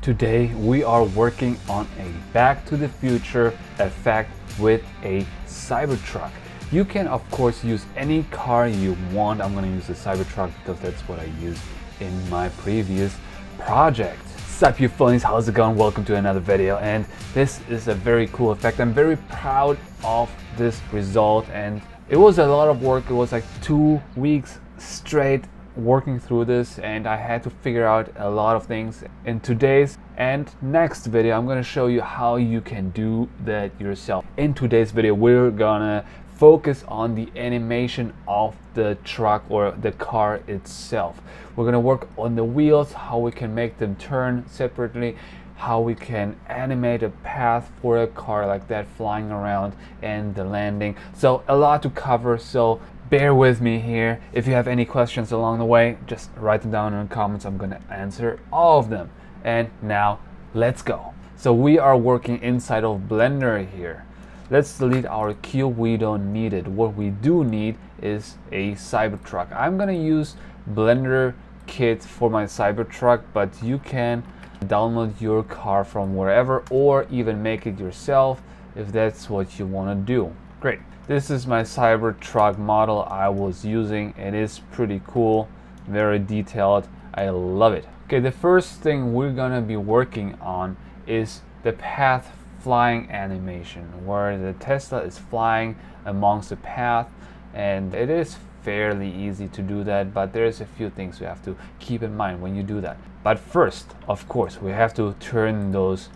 Today we are working on a Back to the Future effect with a Cybertruck. You can of course use any car you want. I'm going to use the Cybertruck because that's what I used in my previous project. Sup you phonies, how's it going? Welcome to another video, and this is a very cool effect. I'm very proud of this result, and it was a lot of work. It was like 2 weeks straight working through this, and I had to figure out a lot of things. In today's and next video, I'm going to show you how you can do that yourself. In today's video, we're gonna focus on the animation of the truck or the car itself. We're gonna work on the wheels, how we can make them turn separately, how we can animate a path for a car like that flying around, and the landing. So a lot to cover, so bear with me here. If you have any questions along the way, just write them down in the comments. I'm gonna answer all of them. And now let's go. So we are working inside of Blender here. Let's delete our cube, we don't need it. What we do need is a Cybertruck. I'm gonna use Blender kit for my Cybertruck, but you can download your car from wherever or even make it yourself if that's what you want to do. Great. This is my Cybertruck model I was using. It is pretty cool, very detailed. I love it. Okay, the first thing we're gonna be working on is the path flying animation, where the Tesla is flying amongst the path, and it is fairly easy to do that, but there's a few things you have to keep in mind when you do that. But first, of course, we have to turn those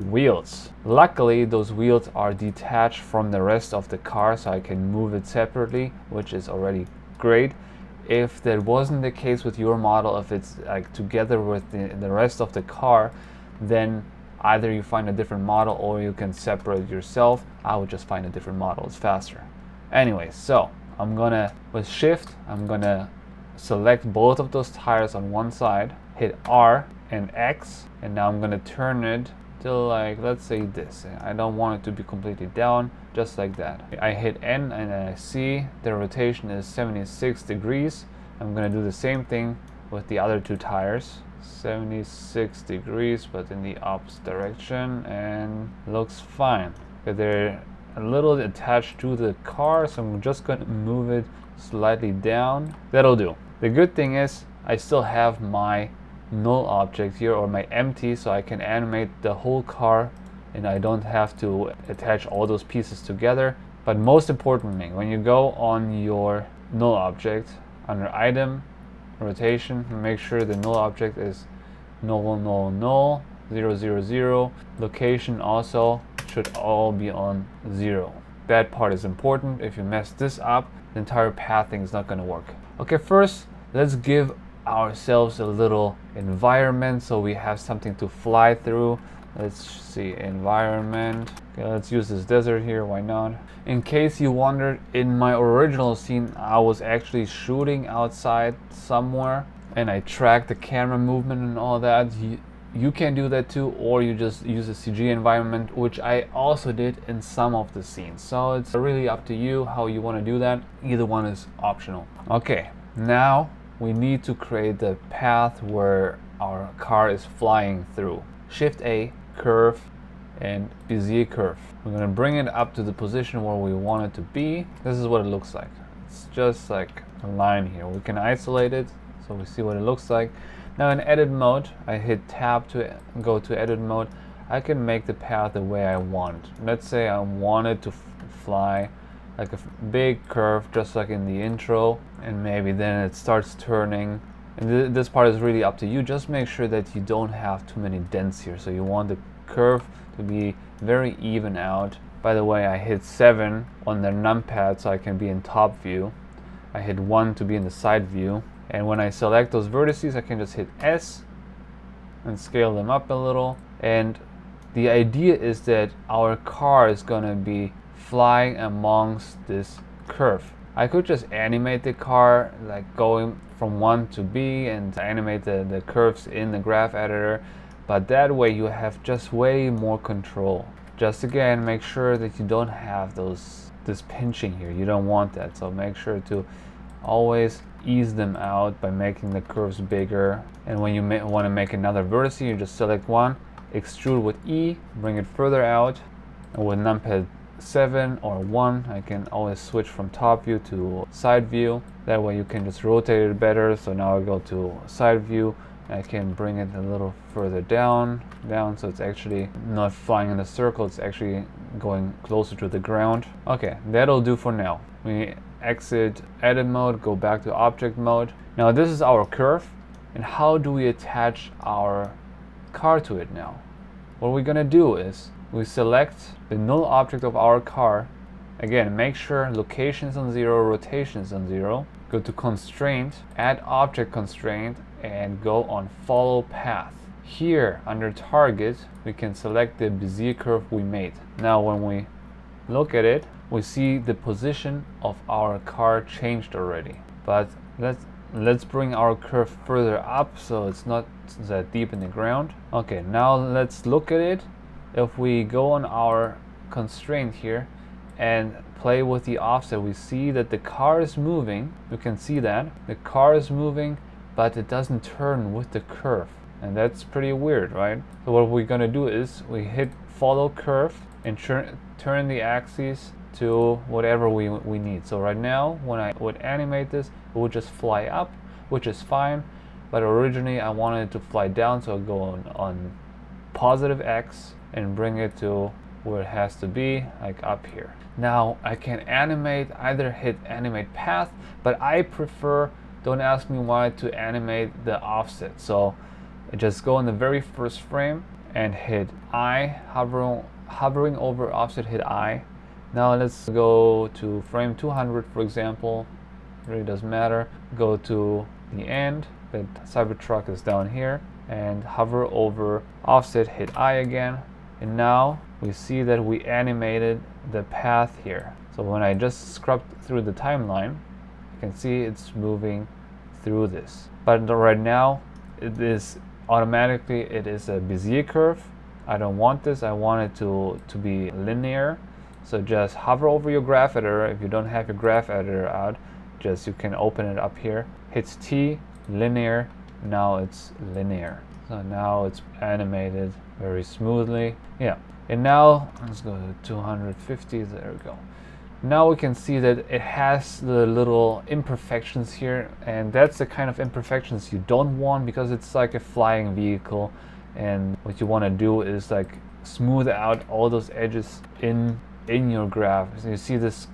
wheels. Luckily, those wheels are detached from the rest of the car, so I can move it separately, which is already great. If that wasn't the case with your model, if it's like together with the rest of the car, then either you find a different model or you can separate yourself. I would just find a different model, it's faster. Anyway, so I'm gonna, with shift, I'm gonna select both of those tires on one side, hit R and X, and now I'm gonna turn it till, like, let's say this. I don't want it to be completely down, just like that. I hit N and I see the rotation is 76 degrees. I'm gonna do the same thing with the other two tires. 76 degrees, but in the opposite direction, and looks fine. Okay, they're a little attached to the car, so I'm just gonna move it slightly down. That'll do. The good thing is I still have my null object here, or my empty, so I can animate the whole car and I don't have to attach all those pieces together. But most importantly, when you go on your null object under item, rotation, make sure the null object is null null null 0 0 0. Location also should all be on 0. That part is important. If you mess this up, the entire pathing is not going to work. Okay, first let's give ourselves a little environment so we have something to fly through. Let's see, environment. Okay, let's use this desert here, why not? In case you wondered, in my original scene I was actually shooting outside somewhere and I tracked the camera movement and all that. You can do that too, or you just use a CG environment, which I also did in some of the scenes. So it's really up to you how you want to do that. Either one is optional. Okay, now we need to create the path where our car is flying through. Shift A, curve, and Bezier curve. We're going to bring it up to the position where we want it to be. This is what it looks like. It's just like a line here. We can isolate it so we see what it looks like. Now in edit mode, I hit tab to go to edit mode. I can make the path the way I want. Let's say I want it to fly like a big curve, just like in the intro, and maybe then it starts turning. And this part is really up to you. Just make sure that you don't have too many dents here. So you want the curve to be very even out. By the way, I hit 7 on the numpad so I can be in top view. I hit 1 to be in the side view. And when I select those vertices, I can just hit S and scale them up a little. And the idea is that our car is gonna be flying amongst this curve. I could just animate the car, like going from 1 to B, and animate the curves in the graph editor, but that way you have just way more control. Just again, make sure that you don't have this pinching here. You don't want that, so make sure to always ease them out by making the curves bigger. And when you want to make another vertex, you just select one, extrude with E, bring it further out, and with numpad 7 or 1 I can always switch from top view to side view. That way you can just rotate it better. So now I go to side view, I can bring it a little further down, so it's actually not flying in a circle, it's actually going closer to the ground. Okay, that'll do for now. We exit edit mode, go back to object mode. Now this is our curve, and how do we attach our car to it now? What we're gonna do is we select the null object of our car. Again, make sure location is on 0, rotation is on 0. Go to constraint, add object constraint, and go on follow path. Here under target we can select the Bezier curve we made. Now when we look at it, we see the position of our car changed already. But let's bring our curve further up so it's not that deep in the ground. Okay, now let's look at it. If we go on our constraint here and play with the offset, we see that the car is moving. You can see that the car is moving, but it doesn't turn with the curve, and that's pretty weird, right? So what we're gonna do is we hit follow curve and turn the axis to whatever we need. So right now when I would animate this, it would just fly up, which is fine, but originally I wanted it to fly down, so I'll go on positive X and bring it to where it has to be, like up here. Now I can animate, either hit animate path, but I prefer, don't ask me why, to animate the offset. So I just go in the very first frame and hit I, hovering over offset, hit I. Now let's go to frame 200 for example, really doesn't matter. Go to the end, but Cybertruck is down here, and hover over offset, hit I again. And now we see that we animated the path here. So when I just scrubbed through the timeline, you can see it's moving through this. But right now it is automatically, it is a Bezier curve. I don't want this, I want it to be linear. So just hover over your graph editor. If you don't have your graph editor out, just you can open it up here, hit T, linear. Now it's linear. So now it's animated very smoothly. Yeah, and now let's go to 250. There we go. Now we can see that it has the little imperfections here, and that's the kind of imperfections you don't want, because it's like a flying vehicle, and what you want to do is like smooth out all those edges in your graph. So you see this,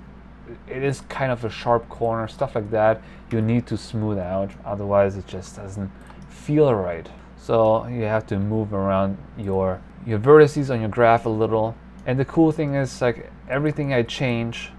it is kind of a sharp corner, stuff like that you need to smooth out, otherwise it just doesn't feel right. So you have to move around your vertices on your graph a little. And the cool thing is, like, everything I change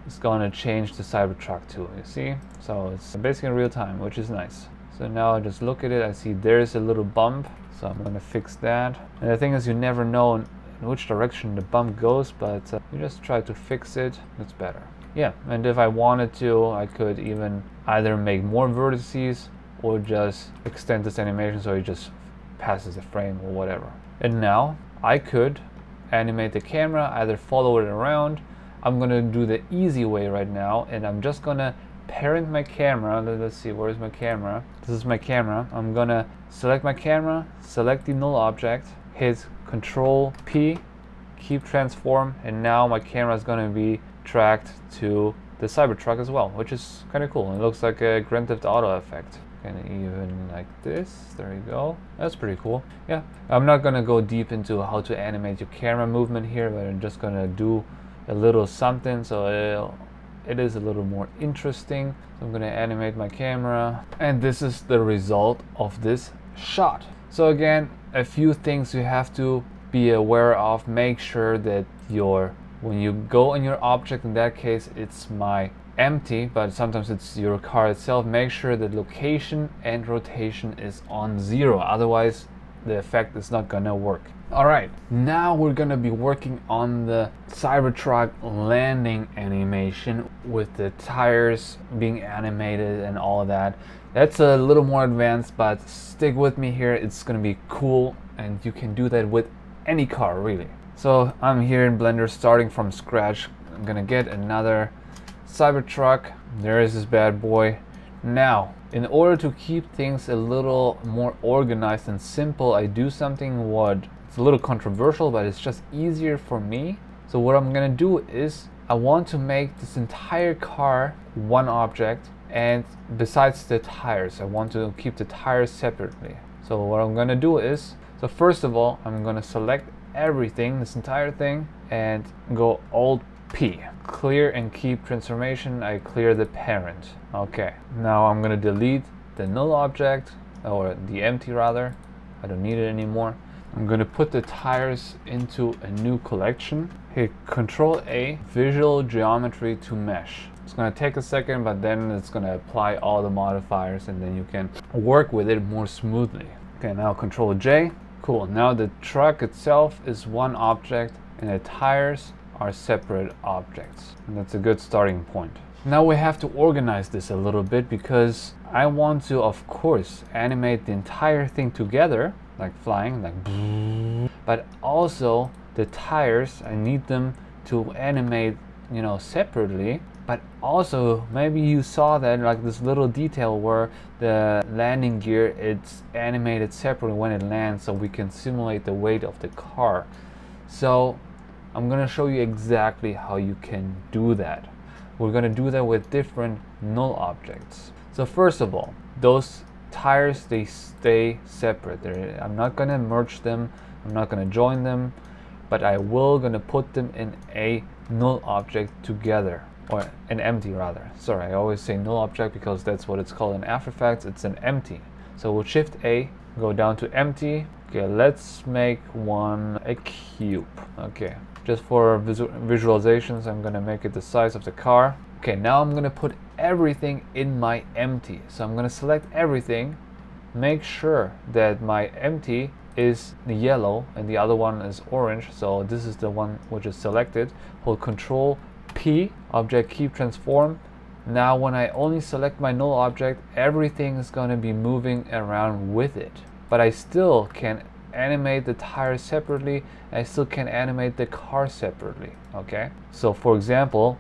is going to change the Cybertruck too, you see? So it's basically in real time, which is nice. So now I just look at it, I see there's a little bump, so I'm going to fix that. And the thing is, you never know in which direction the bump goes, but you just try to fix it, it's better. Yeah, and if I wanted to, I could even either make more vertices or just extend this animation so it just passes the frame or whatever. And now I could animate the camera, either follow it around. I'm gonna do the easy way right now, and I'm just gonna parent my camera. Let's see, where's my camera? This is my camera. I'm gonna select my camera, select the null object, hit Control P, keep transform, and now my camera is gonna be tracked to the Cybertruck as well, which is kind of cool. It looks like a Grand Theft Auto effect. Kind of even like this. There you go. That's pretty cool. Yeah, I'm not gonna go deep into how to animate your camera movement here, but I'm just gonna do a little something so it is a little more interesting. So I'm gonna animate my camera, and this is the result of this shot. So again, a few things you have to be aware of. Make sure that when you go on your object, in that case it's my empty, but sometimes it's your car itself, make sure that location and rotation is on 0, otherwise the effect is not gonna work. Alright, now we're gonna be working on the Cybertruck landing animation with the tires being animated and all of that. That's a little more advanced, but stick with me here, it's gonna be cool, and you can do that with any car really. So I'm here in Blender starting from scratch. I'm gonna get another Cybertruck. There is this bad boy. Now, in order to keep things a little more organized and simple, I do something what it's a little controversial, but it's just easier for me. So what I'm gonna do is I want to make this entire car one object, and besides the tires, I want to keep the tires separately. So what I'm gonna do is, so first of all, I'm gonna select everything, this entire thing, and go Alt P. Clear and keep transformation. I clear the parent. Okay, now I'm gonna delete the null object, or the empty rather. I don't need it anymore. I'm gonna put the tires into a new collection. Hit Control A, Visual Geometry to Mesh. It's gonna take a second, but then it's gonna apply all the modifiers and then you can work with it more smoothly. Okay, now Control J. Cool, now the truck itself is one object and the tires are separate objects. And that's a good starting point. Now we have to organize this a little bit because I want to, of course, animate the entire thing together, like flying, like, but also the tires, I need them to animate, you know, separately. But also, maybe you saw that, like this little detail where the landing gear, it's animated separately when it lands, so we can simulate the weight of the car. So I'm gonna show you exactly how you can do that. We're gonna do that with different null objects. So first of all, those tires, they stay separate. I'm not gonna merge them, I'm not gonna join them, but I will gonna put them in a null object together, or an empty rather. Sorry, I always say null object because that's what it's called in After Effects. It's an empty. So we'll Shift A, go down to empty. Okay, let's make one a cube. Okay, just for visualizations, I'm gonna make it the size of the car. Okay, now I'm gonna put everything in my empty. So I'm gonna select everything, make sure that my empty is the yellow and the other one is orange. So this is the one which is selected. Hold Control P, object keep transform. Now when I only select my null object, everything is going to be moving around with it. But I still can animate the tires separately. I still can animate the car separately. Okay, so for example,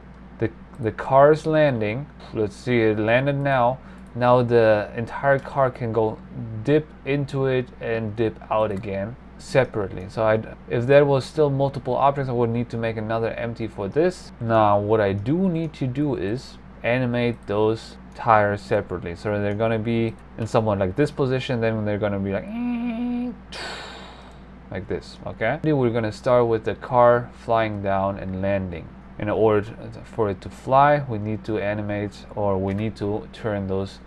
the car is landing. Let's see, it landed now. Now the entire car can go dip into it and dip out again separately. So if there was still multiple objects, I would need to make another empty for this. Now what I do need to do is animate those tires separately. So they're going to be in somewhat like this position, then they're going to be like this. Okay, we're going to start with the car flying down and landing. In order for it to fly, we need to animate, or we need to turn those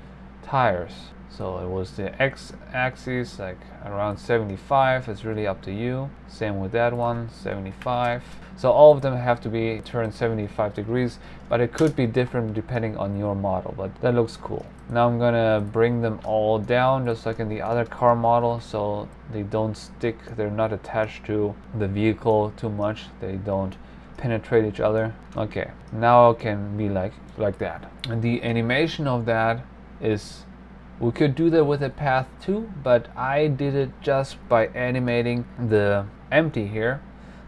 tires. So it was the x-axis, like around 75. It's really up to you. Same with that one, 75. So all of them have to be turned 75 degrees, but it could be different depending on your model, but that looks cool. Now I'm gonna bring them all down just like in the other car model, so they don't stick, they're not attached to the vehicle too much, they don't penetrate each other. Okay, now it can be like that. And the animation of that is, we could do that with a path too, but I did it just by animating the empty here.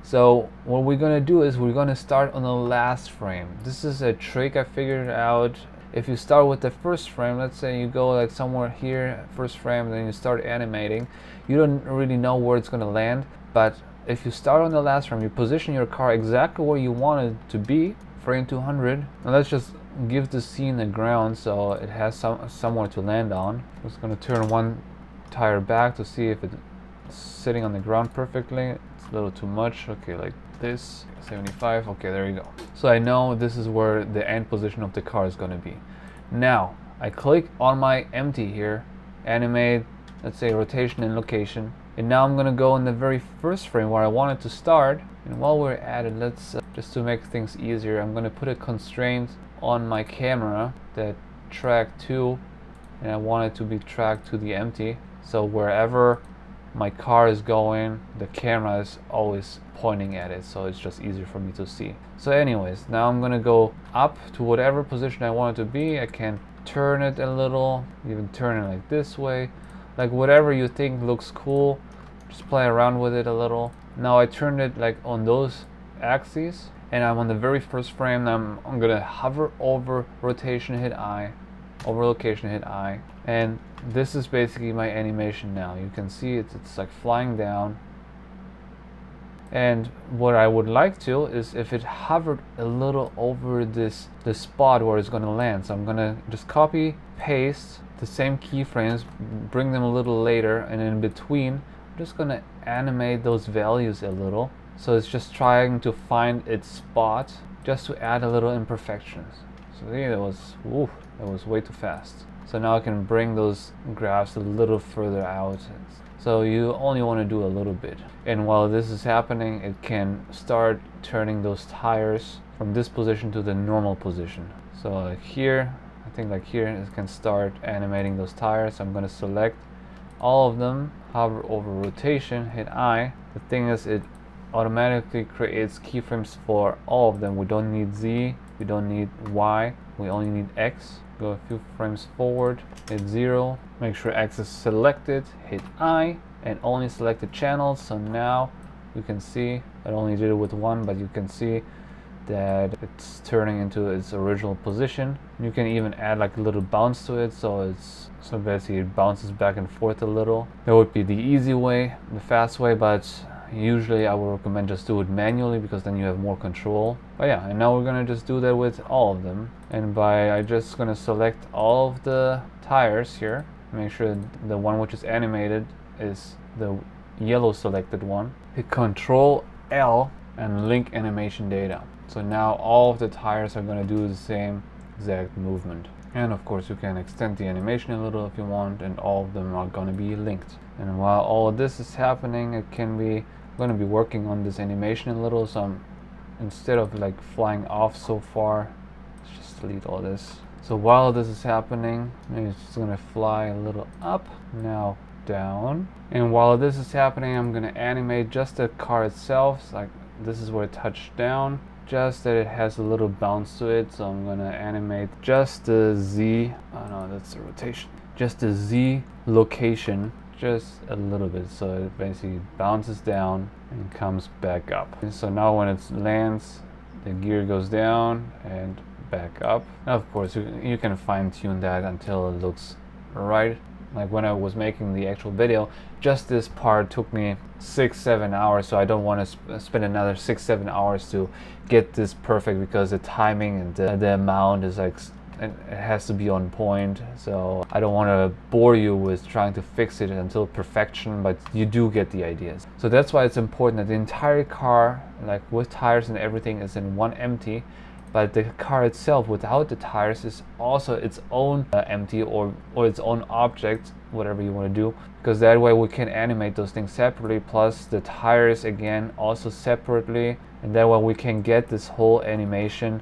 So what we're gonna do is we're gonna start on the last frame. This is a trick I figured out. If you start with the first frame, let's say you go like somewhere here, first frame, then you start animating, you don't really know where it's gonna land, but if you start on the last frame, you position your car exactly where you want it to be, frame 200. Now let's just give the scene a ground so it has somewhere to land on. I'm just going to turn one tire back to see if it's sitting on the ground perfectly. It's a little too much. Okay, like this, 75. Okay, there you go. So I know this is where the end position of the car is going to be. Now I click on my empty here, animate, let's say rotation and location, and now I'm going to go in the very first frame where I want it to start. And while we're at it, let's just to make things easier, I'm going to put a constraint on my camera that track to, and I want it to be tracked to the empty. So wherever my car is going, the camera is always pointing at it, so it's just easier for me to see. So anyways, now I'm gonna go up to whatever position I want it to be. I can turn it a little, even turn it like this way, like whatever you think looks cool, just play around with it a little. Now I turned it like on those axes, and I'm on the very first frame. I'm gonna hover over rotation, hit I, over location, hit I, and this is basically my animation now. You can see it's like flying down. And what I would like to is if it hovered a little over the spot where it's going to land. So I'm going to just copy, paste the same keyframes, bring them a little later, and in between I'm just going to animate those values a little. So it's just trying to find its spot, just to add a little imperfections. So see, that was way too fast. So now I can bring those graphs a little further out. So you only want to do a little bit. And while this is happening, it can start turning those tires from this position to the normal position. So like here, I think like here, it can start animating those tires. I'm going to select all of them, hover over rotation, hit I. The thing is, it automatically creates keyframes for all of them. We don't need Z, we don't need Y, we only need X. Go a few frames forward, hit 0, make sure X is selected, hit I, and only select the channels. So now you can see, I only did it with one, but you can see that it's turning into its original position. You can even add like a little bounce to it, so basically it bounces back and forth a little. That would be the easy way, the fast way, but usually I would recommend just do it manually because then you have more control. But yeah, and now we're gonna just do that with all of them. And I'm just gonna select all of the tires here. Make sure the one which is animated is the yellow selected one. Hit Control L and link animation data. So now all of the tires are gonna do the same exact movement. And of course you can extend the animation a little if you want, and all of them are gonna be linked. And while all of this is happening, I'm gonna be working on this animation a little, so instead of like flying off so far, let's just delete all this. So while this is happening, maybe it's just gonna fly a little up, now down. And while this is happening, I'm gonna animate just the car itself. So like this is where it touched down, just that it has a little bounce to it. So I'm gonna animate just the Z, oh no, that's the rotation, just the Z location, just a little bit, so it basically bounces down and comes back up. And so now when it lands, the gear goes down and back up. Now of course you can fine-tune that until it looks right. Like when I was making the actual video, just this part took me 6-7 hours, so I don't want to spend another 6-7 hours to get this perfect, because the timing and the amount is like, it has to be on point. So I don't want to bore you with trying to fix it until perfection, but you do get the ideas. So that's why it's important that the entire car, like with tires and everything, is in one empty, but the car itself without the tires is also its own empty or its own object, whatever you want to do, because that way we can animate those things separately, plus the tires again also separately, and that way we can get this whole animation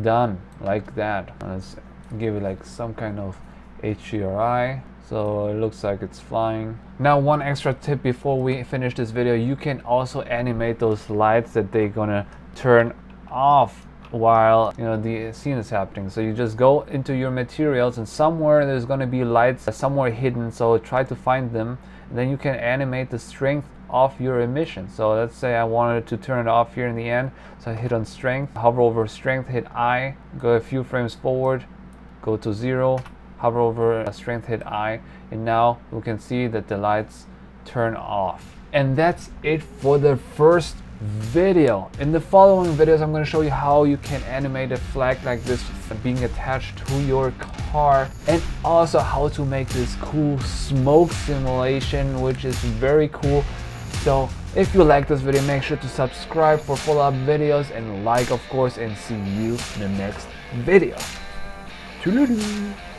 done like that. Let's give it like some kind of HDRI, so it looks like it's flying. Now one extra tip before we finish this video, you can also animate those lights that they're gonna turn off while the scene is happening. So you just go into your materials, and somewhere there's going to be lights somewhere hidden, so try to find them, and then you can animate the strength of your emission. So let's say I wanted to turn it off here in the end, so I hit on strength, hover over strength, hit I, go a few frames forward, go to 0, hover over strength, hit I, and now we can see that the lights turn off. And that's it for the first video. In the following videos, I'm going to show you how you can animate a flag like this being attached to your car, and also how to make this cool smoke simulation, which is very cool. So if you like this video, make sure to subscribe for follow-up videos, and like of course, and see you in the next video. Toodaloo.